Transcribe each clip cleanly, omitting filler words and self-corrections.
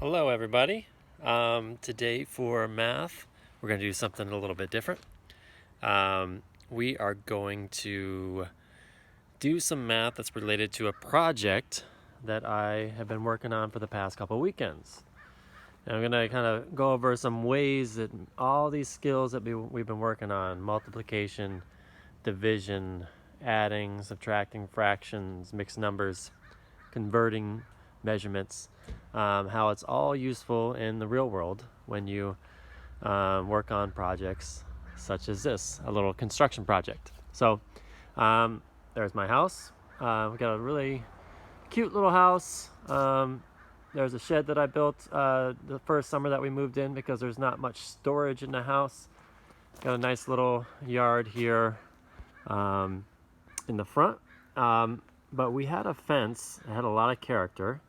Hello everybody. Today for math, we're going to do something a little bit different. We are going to do some math that's related to a project that I have been working on for the past couple weekends. And I'm going to kind of go over some ways that all these skills that we've been working on, multiplication, division, adding, subtracting fractions, mixed numbers, converting measurements, how it's all useful in the real world when you work on projects such as this, a little construction project. So there's my house. We've got a really cute little house. There's a shed that I built the first summer that we moved in because there's not much storage in the house. Got a nice little yard here in the front. But we had a fence. It had a lot of character,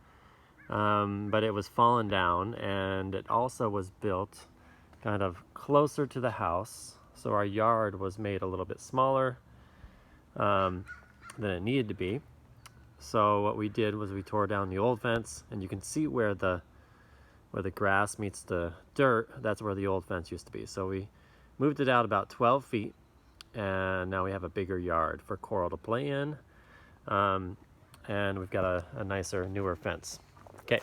but it was fallen down, and it also was built kind of closer to the house, so our yard was made a little bit smaller than it needed to be. So what we did was we tore down the old fence, and you can see where the grass meets the dirt. That's where the old fence used to be. So we moved it out about 12 feet, and now we have a bigger yard for Coral to play in. And we've got a nicer, newer fence. Okay,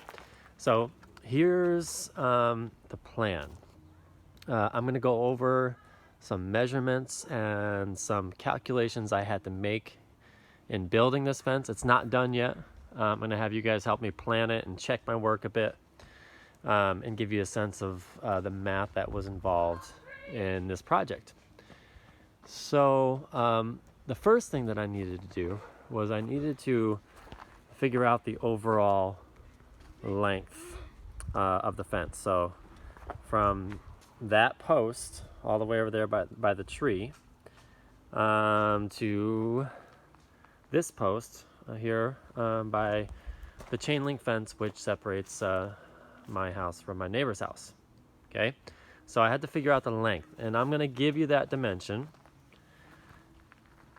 so here's the plan. I'm going to go over some measurements and some calculations I had to make in building this fence. It's not done yet. I'm going to have you guys help me plan it and check my work a bit, and give you a sense of the math that was involved in this project. So the first thing that I needed to do was I needed to figure out the overall length of the fence. So from that post all the way over there by the tree to this post here by the chain link fence, which separates my house from my neighbor's house. Okay, so I had to figure out the length, and I'm going to give you that dimension,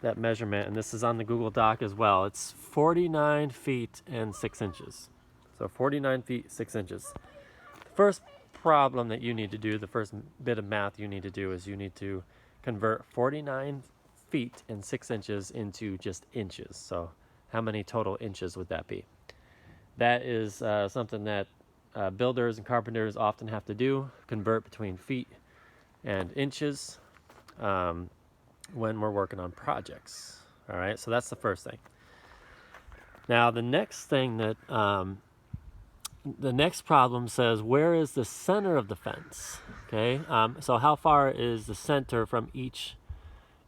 that measurement, and this is on the Google Doc as well. It's 49 feet and 6 inches. So 49 feet, 6 inches. The first problem that you need to do, the first bit of math you need to do, is you need to convert 49 feet and 6 inches into just inches. So how many total inches would that be? That is something that builders and carpenters often have to do, convert between feet and inches. When we're working on projects. All right, so that's the first thing. Now the next thing that the next problem says, where is the center of the fence? Okay, so how far is the center from each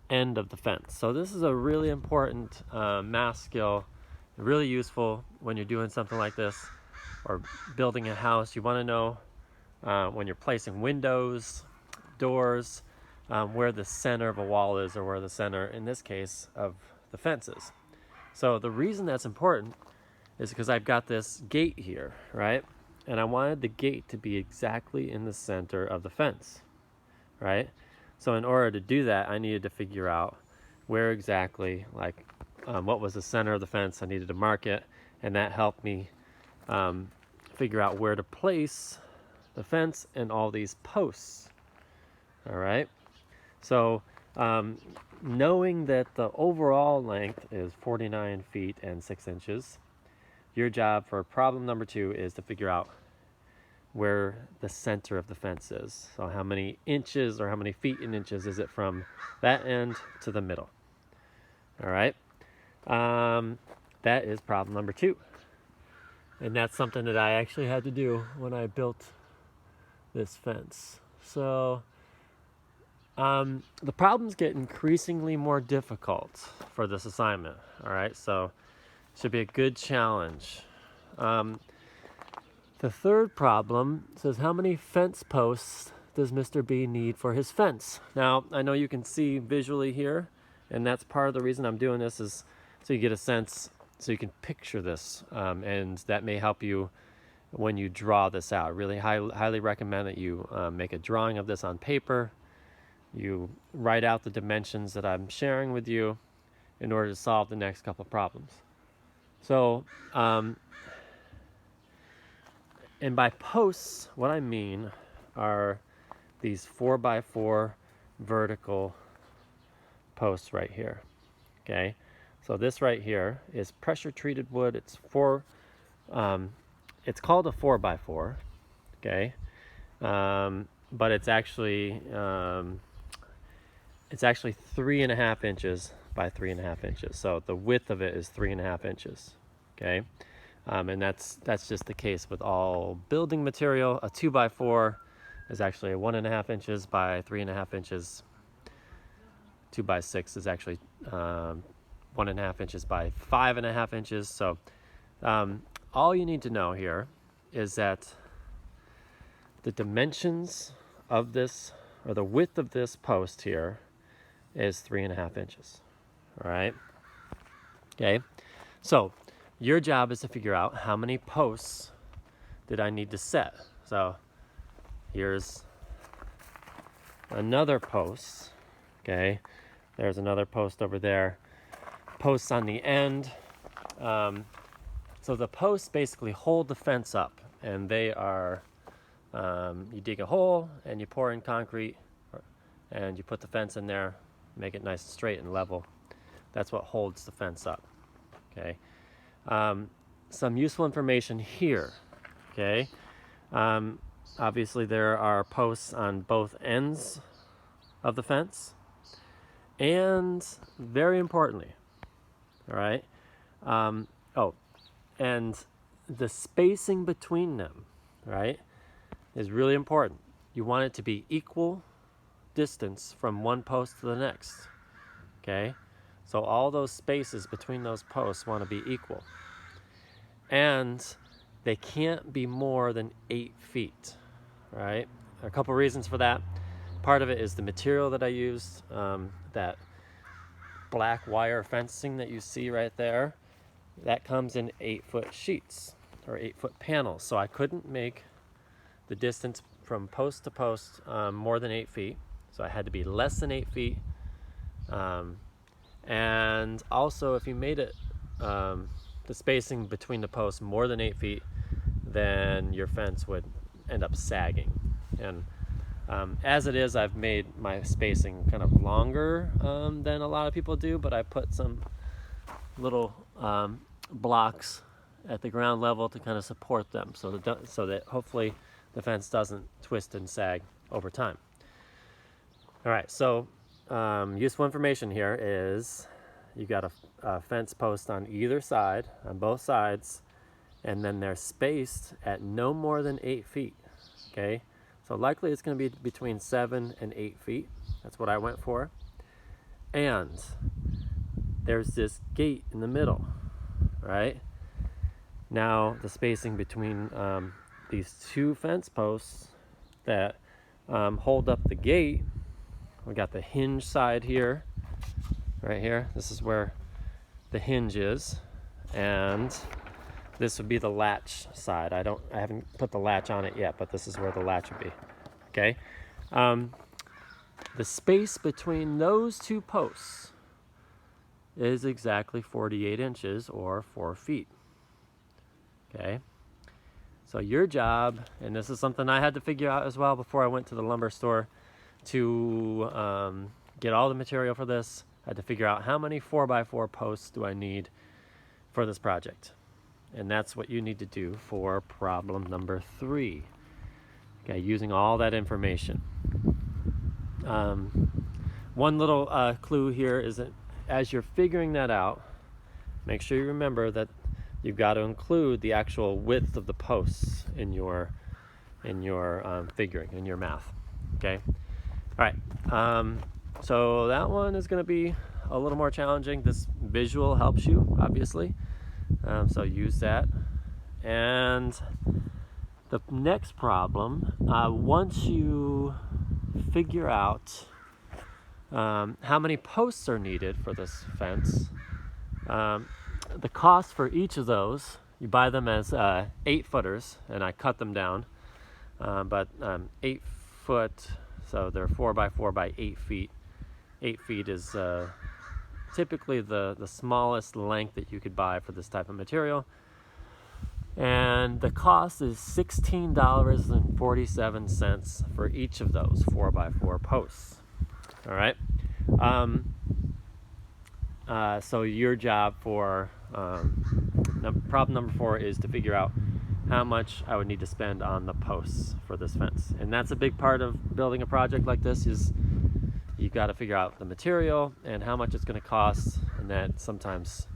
end of the fence? So this is a really important math skill, really useful when you're doing something like this or building a house. You want to know when you're placing windows, doors, where the center of a wall is, or where the center, in this case, of the fence is. So the reason that's important is because I've got this gate here, right? And I wanted the gate to be exactly in the center of the fence, right? So in order to do that, I needed to figure out where exactly, what was the center of the fence. I needed to mark it, and that helped me figure out where to place the fence and all these posts. All right. So knowing that the overall length is 49 feet and 6 inches, your job for problem number 2 is to figure out where the center of the fence is. So how many inches or how many feet in inches is it from that end to the middle? All right. That is problem number 2. And that's something that I actually had to do when I built this fence. So the problems get increasingly more difficult for this assignment. All right, so it should be a good challenge. The third problem says, how many fence posts does Mr. B need for his fence? Now, I know you can see visually here, and that's part of the reason I'm doing this, is so you get a sense, so you can picture this, and that may help you when you draw this out. Really highly recommend that you make a drawing of this on paper. You write out the dimensions that I'm sharing with you in order to solve the next couple of problems. So And by posts, what I mean are these 4x4 vertical posts right here. Okay, so this right here is pressure treated wood. It's it's called a 4x4. Okay, but it's actually 3.5 inches by 3.5 inches. So the width of it is 3.5 inches. Okay, and that's just the case with all building material. A 2x4 is actually 1.5 inches by 3.5 inches. 2x6 is actually 1.5 inches by 5.5 inches. So all you need to know here is that the dimensions of this, or the width of this post here, is 3.5 inches. All right. Okay. So your job is to figure out how many posts did I need to set. So here's another post. Okay. There's another post over there. Posts on the end. So the posts basically hold the fence up, and they are, you dig a hole and you pour in concrete and you put the fence in there, make it nice and straight and level. That's what holds the fence up. Okay. Some useful information here. Okay. Obviously there are posts on both ends of the fence, and very importantly, all right, and the spacing between them, right, is really important. You want it to be equal distance from one post to the next. Okay, so all those spaces between those posts want to be equal, and they can't be more than 8 feet. Right, a couple reasons for that. Part of it is the material that I used, that black wire fencing that you see right there. That comes in 8-foot sheets or 8-foot panels. So I couldn't make the distance from post to post more than 8 feet. So I had to be less than 8 feet. And also, if you made it the spacing between the posts more than 8 feet, then your fence would end up sagging. And as it is, I've made my spacing kind of longer than a lot of people do, but I put some little blocks at the ground level to kind of support them, so that hopefully the fence doesn't twist and sag over time. All right, so useful information here is you got a fence post on either side, on both sides, and then they're spaced at no more than 8 feet. Okay, so likely it's going to be between 7 and 8 feet. That's what I went for. And there's this gate in the middle, right? Now the spacing between these two fence posts that hold up the gate, we got the hinge side here, right here. This is where the hinge is, and this would be the latch side. I haven't put the latch on it yet, but this is where the latch would be. Okay. The space between those two posts is exactly 48 inches or 4 feet. Okay. So your job, and this is something I had to figure out as well before I went to the lumber store to get all the material for this. I had to figure out how many 4x4 posts do I need for this project. And that's what you need to do for problem number 3. Okay, using all that information. One little clue here is that as you're figuring that out, make sure you remember that you've got to include the actual width of the posts in your figuring, in your math. Okay? All right. So that one is going to be a little more challenging. This visual helps you, obviously. So use that. And the next problem, once you figure out how many posts are needed for this fence, the cost for each of those, you buy them as 8-footers, and I cut them down, but 8 foot, so they're 4x4 by 8 feet. 8 feet is typically the smallest length that you could buy for this type of material. And the cost is $16.47 for each of those 4x4 posts. All right. So your job for problem number 4 is to figure out how much I would need to spend on the posts for this fence. And that's a big part of building a project like this, is you've got to figure out the material and how much it's going to cost, and that sometimes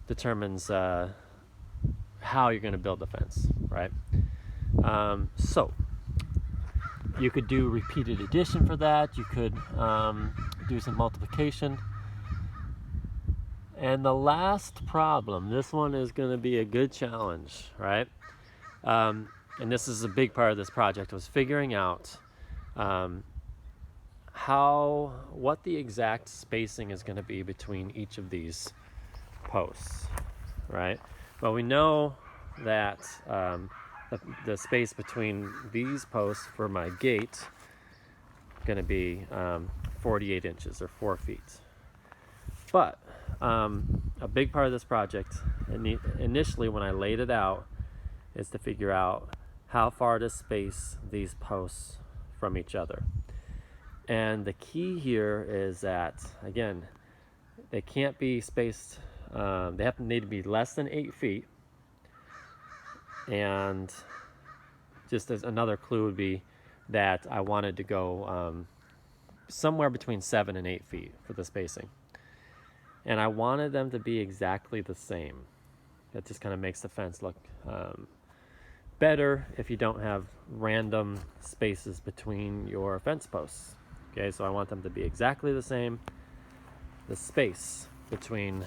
determines how you're going to build the fence, right? So you could do repeated addition for that. You could do some multiplication. And the last problem, this one is going to be a good challenge, right? And this is a big part of this project, was figuring out what the exact spacing is going to be between each of these posts, right? Well, we know that the space between these posts for my gate is going to be 48 inches or 4 feet. But a big part of this project, initially when I laid it out, is to figure out how far to space these posts from each other. And the key here is that, again, they can't be spaced, they need to be less than 8 feet. And just as another clue would be that I wanted to go somewhere between 7 and 8 feet for the spacing. And I wanted them to be exactly the same. That just kind of makes the fence look better if you don't have random spaces between your fence posts. Okay, so I want them to be exactly the same. The space between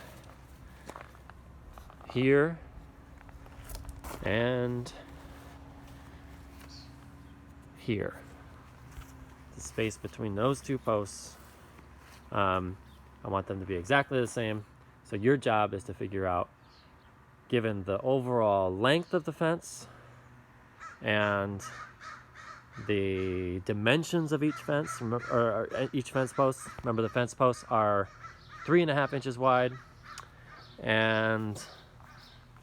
here and here, the space between those two posts, I want them to be exactly the same. So your job is to figure out, given the overall length of the fence and the dimensions of each fence, or each fence post. Remember, the fence posts are 3.5 inches wide, and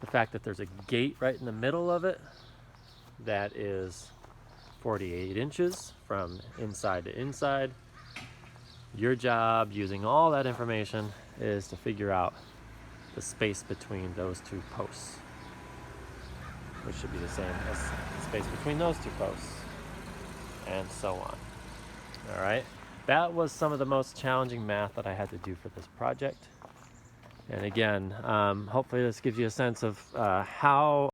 the fact that there's a gate right in the middle of it that is 48 inches from inside to inside. Your job, using all that information, is to figure out the space between those two posts, which should be the same as the space between those two posts, and so on. All right, that was some of the most challenging math that I had to do for this project. And again, hopefully this gives you a sense of how